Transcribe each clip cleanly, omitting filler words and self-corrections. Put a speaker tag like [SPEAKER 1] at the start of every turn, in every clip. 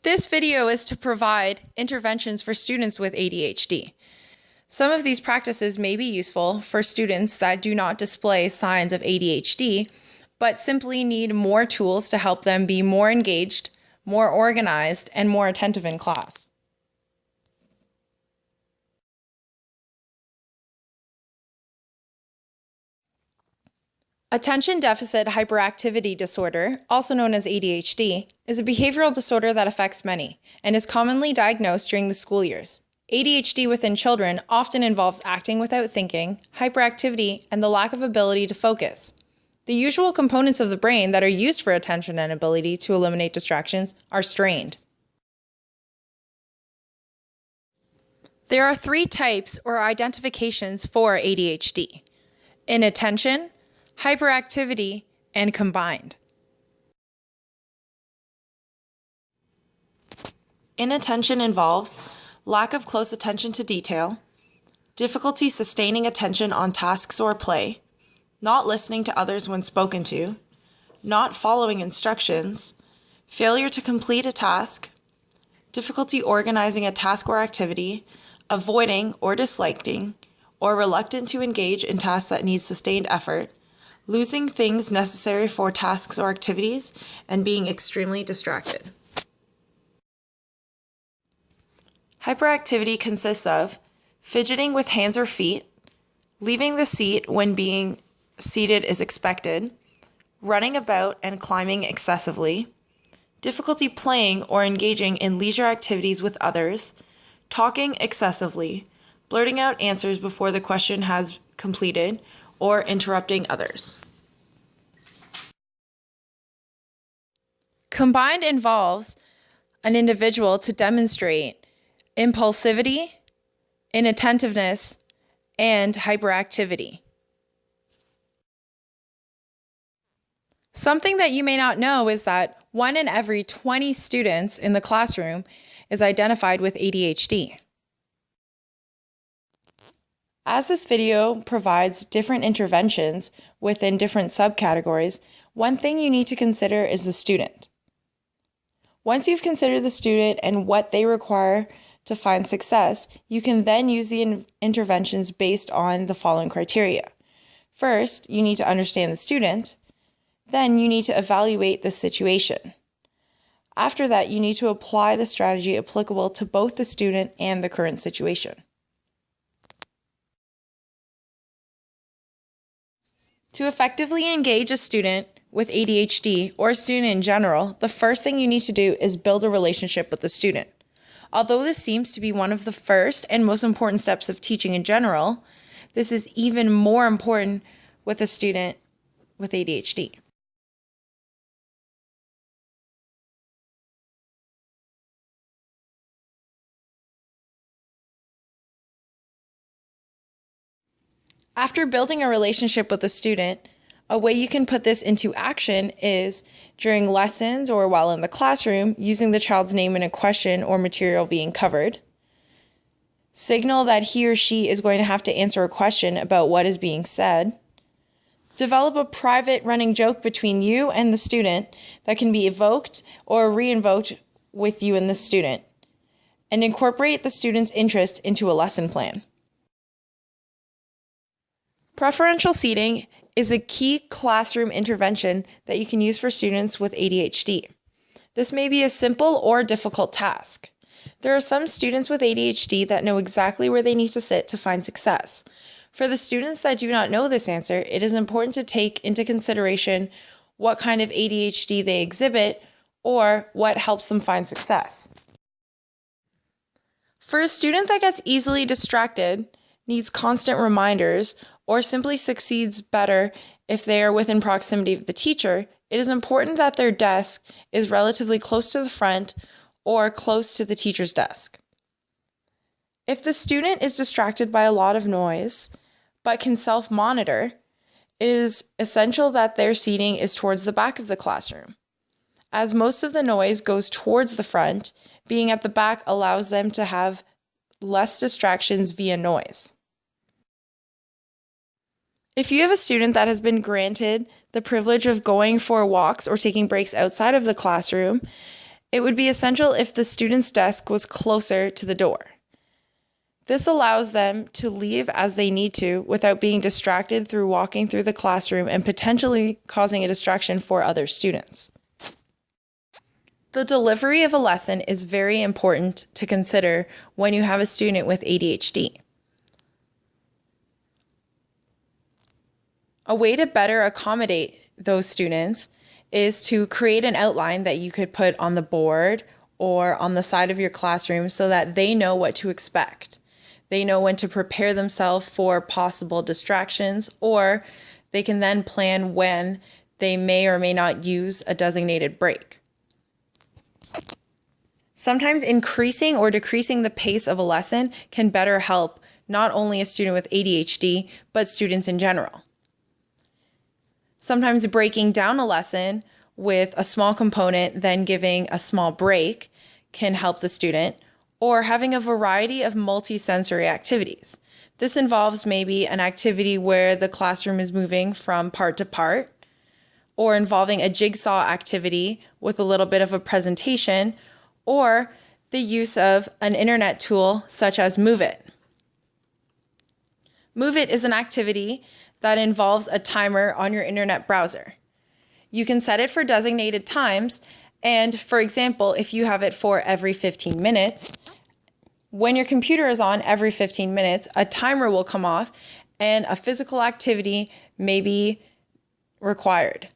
[SPEAKER 1] This video is to provide interventions for students with ADHD. Some of these practices may be useful for students that do not display signs of ADHD, but simply need more tools to help them be more engaged, more organized, and more attentive in class. Attention deficit hyperactivity disorder, also known as ADHD, is a behavioral disorder that affects many and is commonly diagnosed during the school years. ADHD within children often involves acting without thinking, hyperactivity, and the lack of ability to focus. The usual components of the brain that are used for attention and ability to eliminate distractions are strained. There are 3 types or identifications for ADHD: inattention, hyperactivity, and combined. Inattention involves lack of close attention to detail, difficulty sustaining attention on tasks or play, not listening to others when spoken to, not following instructions, failure to complete a task, difficulty organizing a task or activity, avoiding or disliking, or reluctant to engage in tasks that need sustained effort, losing things necessary for tasks or activities, and being extremely distracted. Hyperactivity consists of fidgeting with hands or feet, leaving the seat when being seated is expected, running about and climbing excessively, difficulty playing or engaging in leisure activities with others, talking excessively, blurting out answers before the question has completed, or interrupting others. Combined involves an individual to demonstrate impulsivity, inattentiveness, and hyperactivity. Something that you may not know is that 1 in every 20 students in the classroom is identified with ADHD. As this video provides different interventions within different subcategories, one thing you need to consider is the student. Once you've considered the student and what they require to find success, you can then use the interventions based on the following criteria. First, you need to understand the student. Then you need to evaluate the situation. After that, you need to apply the strategy applicable to both the student and the current situation. To effectively engage a student with ADHD or a student in general, the first thing you need to do is build a relationship with the student. Although this seems to be one of the first and most important steps of teaching in general, this is even more important with a student with ADHD. After building a relationship with a student, a way you can put this into action is during lessons or while in the classroom, using the child's name in a question or material being covered. Signal that he or she is going to have to answer a question about what is being said. Develop a private running joke between you and the student that can be evoked or re-invoked with you and the student. And incorporate the student's interest into a lesson plan. Preferential seating is a key classroom intervention that you can use for students with ADHD. This may be a simple or difficult task. There are some students with ADHD that know exactly where they need to sit to find success. For the students that do not know this answer, it is important to take into consideration what kind of ADHD they exhibit or what helps them find success. For a student that gets easily distracted, needs constant reminders, or simply succeeds better if they are within proximity of the teacher, it is important that their desk is relatively close to the front or close to the teacher's desk. If the student is distracted by a lot of noise, but can self-monitor, it is essential that their seating is towards the back of the classroom. As most of the noise goes towards the front, being at the back allows them to have less distractions via noise. If you have a student that has been granted the privilege of going for walks or taking breaks outside of the classroom It would be essential if the student's desk was closer to the door. This allows them to leave as they need to without being distracted through walking through the classroom and potentially causing a distraction for other students. The delivery of a lesson is very important to consider when you have a student with ADHD. A way to better accommodate those students is to create an outline that you could put on the board or on the side of your classroom so that they know what to expect. They know when to prepare themselves for possible distractions, or they can then plan when they may or may not use a designated break. Sometimes increasing or decreasing the pace of a lesson can better help not only a student with ADHD, but students in general. Sometimes breaking down a lesson with a small component, then giving a small break can help the student, or having a variety of multisensory activities. This involves maybe an activity where the classroom is moving from part to part, or involving a jigsaw activity with a little bit of a presentation, or the use of an internet tool such as Move It. Move It is an activity that involves a timer on your internet browser. You can set it for designated times, and for example, if you have it for every 15 minutes, when your computer is on every 15 minutes, a timer will come off and a physical activity may be required.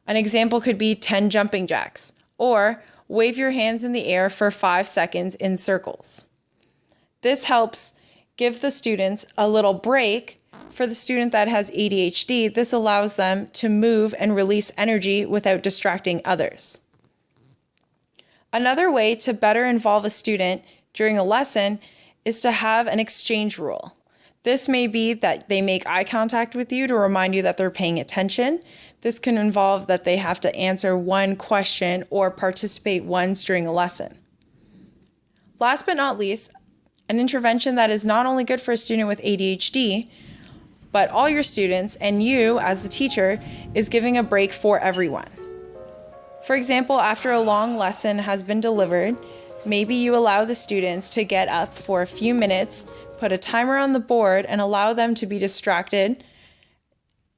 [SPEAKER 1] An example could be 10 jumping jacks, or wave your hands in the air for 5 seconds in circles. This helps give the students a little break. For the student that has ADHD, this allows them to move and release energy without distracting others. Another way to better involve a student during a lesson is to have an exchange rule. This may be that they make eye contact with you to remind you that they're paying attention. This can involve that they have to answer one question or participate once during a lesson. Last but not least, an intervention that is not only good for a student with ADHD, but all your students and you as the teacher is giving a break for everyone. For example, after a long lesson has been delivered, maybe you allow the students to get up for a few minutes, put a timer on the board, and allow them to be distracted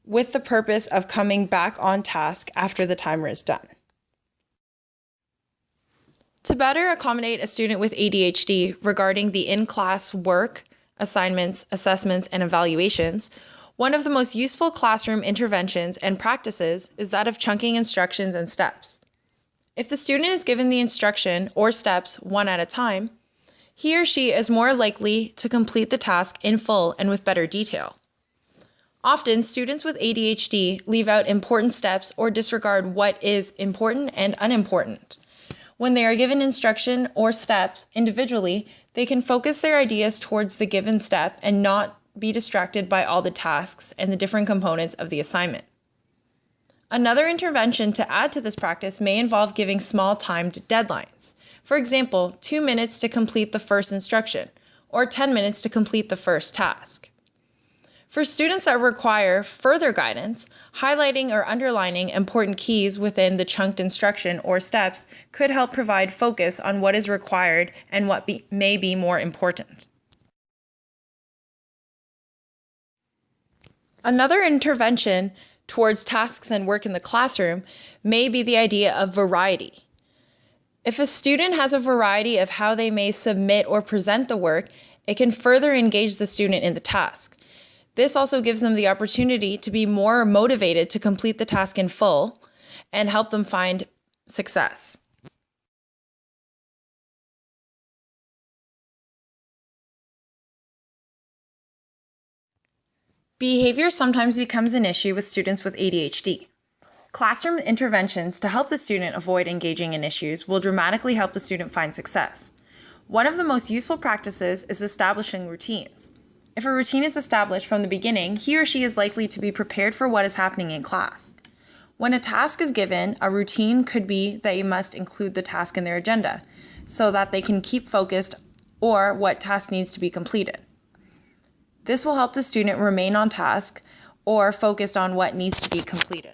[SPEAKER 1] with the purpose of coming back on task after the timer is done. To better accommodate a student with ADHD regarding the in-class work, assignments, assessments, and evaluations, one of the most useful classroom interventions and practices is that of chunking instructions and steps. If the student is given the instruction or steps one at a time, he or she is more likely to complete the task in full and with better detail. Often, students with ADHD leave out important steps or disregard what is important and unimportant. When they are given instruction or steps individually, they can focus their ideas towards the given step and not be distracted by all the tasks and the different components of the assignment. Another intervention to add to this practice may involve giving small timed deadlines. For example, 2 minutes to complete the first instruction, or 10 minutes to complete the first task. For students that require further guidance, highlighting or underlining important keys within the chunked instruction or steps could help provide focus on what is required and what may be more important. Another intervention towards tasks and work in the classroom may be the idea of variety. If a student has a variety of how they may submit or present the work, it can further engage the student in the task. This also gives them the opportunity to be more motivated to complete the task in full and help them find success. Behavior sometimes becomes an issue with students with ADHD. Classroom interventions to help the student avoid engaging in issues will dramatically help the student find success. One of the most useful practices is establishing routines. If a routine is established from the beginning, he or she is likely to be prepared for what is happening in class. When a task is given, a routine could be that you must include the task in their agenda so that they can keep focused or what task needs to be completed. This will help the student remain on task or focused on what needs to be completed.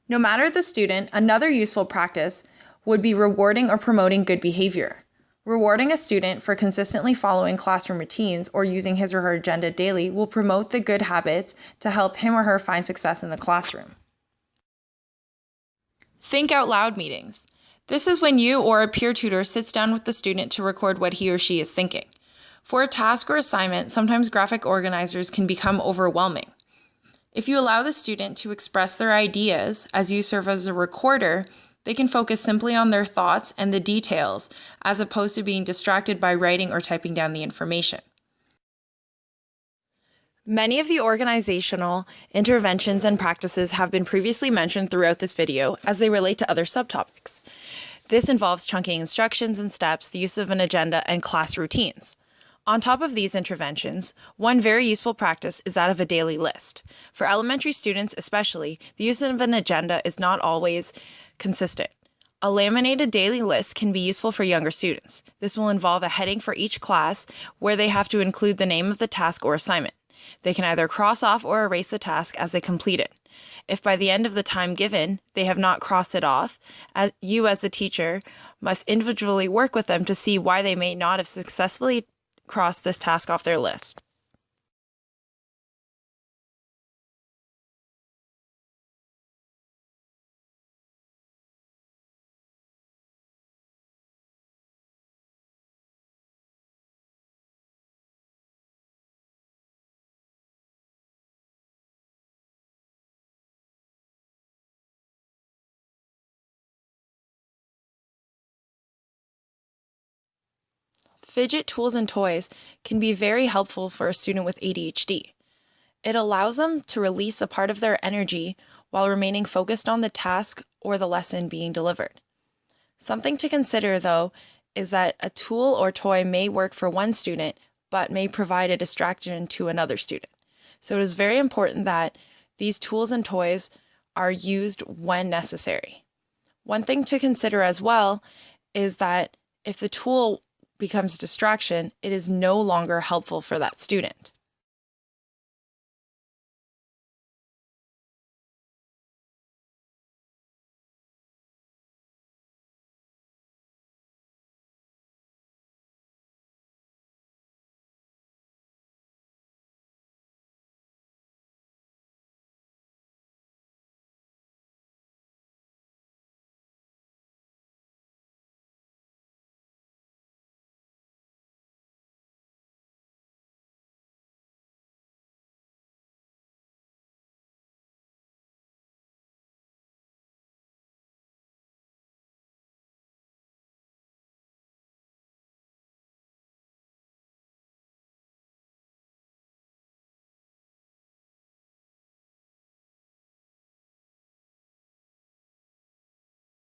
[SPEAKER 1] No matter the student, another useful practice would be rewarding or promoting good behavior. Rewarding a student for consistently following classroom routines or using his or her agenda daily will promote the good habits to help him or her find success in the classroom. Think out loud meetings. This is when you or a peer tutor sits down with the student to record what he or she is thinking. For a task or assignment, sometimes graphic organizers can become overwhelming. If you allow the student to express their ideas as you serve as a recorder, they can focus simply on their thoughts and the details, as opposed to being distracted by writing or typing down the information. Many of the organizational interventions and practices have been previously mentioned throughout this video as they relate to other subtopics. This involves chunking instructions and steps, the use of an agenda, and class routines. On top of these interventions, one very useful practice is that of a daily list. For elementary students especially, the use of an agenda is not always consistent. A laminated daily list can be useful for younger students. This will involve a heading for each class where they have to include the name of the task or assignment. They can either cross off or erase the task as they complete it. If by the end of the time given, they have not crossed it off, you as the teacher must individually work with them to see why they may not have successfully crossed this task off their list. Fidget tools and toys can be very helpful for a student with ADHD. It allows them to release a part of their energy while remaining focused on the task or the lesson being delivered. Something to consider, though, is that a tool or toy may work for one student, but may provide a distraction to another student. So it is very important that these tools and toys are used when necessary. One thing to consider as well is that if the tool becomes distraction, it is no longer helpful for that student.